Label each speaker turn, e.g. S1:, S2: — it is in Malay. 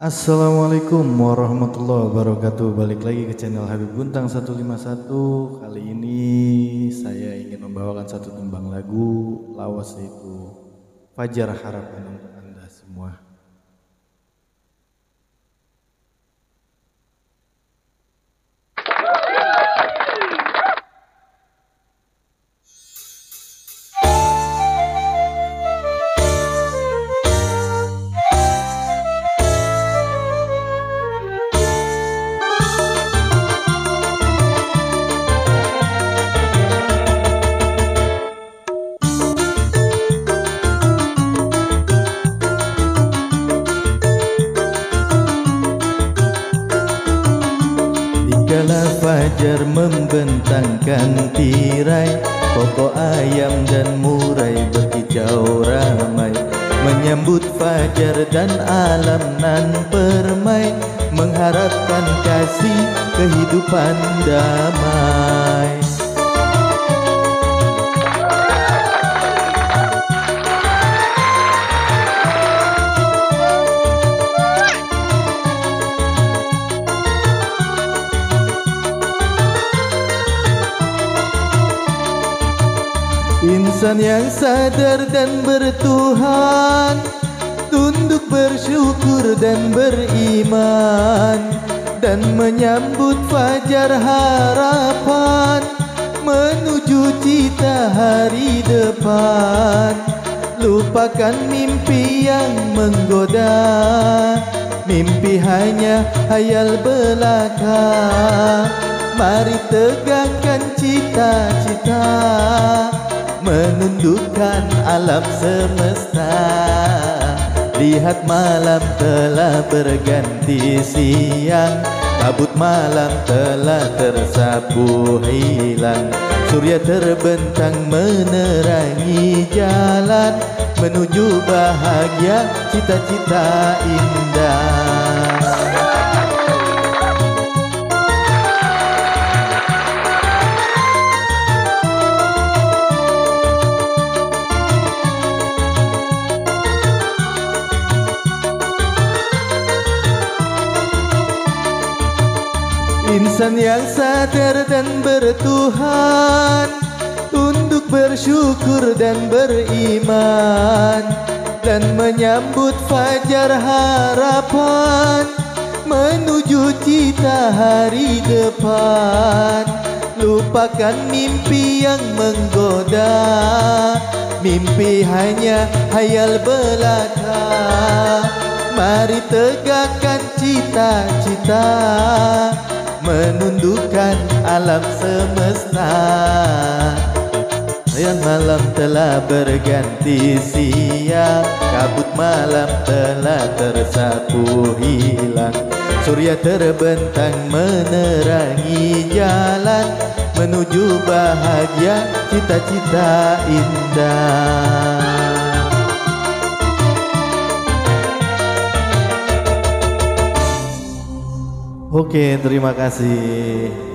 S1: Assalamualaikum warahmatullahi wabarakatuh. Balik lagi ke channel Habib Guntang 151. Kali ini saya ingin membawakan satu tembang lagu lawas, yaitu Fajar Harapan untuk Anda semua. Dikala fajar membentangkan tirai, pokok ayam dan murai berkicau ramai, menyambut fajar dan alam nan permai, mengharapkan kasih kehidupan damai. Insan yang sadar dan bertuhan, tunduk bersyukur dan beriman, dan menyambut fajar harapan menuju cita hari depan. Lupakan mimpi yang menggoda, mimpi hanya hayal belaka. Mari tegakkan cita-cita, menundukkan alam semesta. Lihat malam telah berganti siang, kabut malam telah tersapu hilang. Surya terbentang menerangi jalan, menuju bahagia cita-cita indah. Insan yang sadar dan bertuhan, tunduk bersyukur dan beriman, dan menyambut fajar harapan menuju cita hari depan. Lupakan mimpi yang menggoda, mimpi hanya hayal belaka. Mari tegakkan cita-cita, menundukkan alam semesta. Yang malam telah berganti siang, kabut malam telah tersapu hilang. Surya terbentang menerangi jalan, menuju bahagia cita-cita indah. Oke, terima kasih.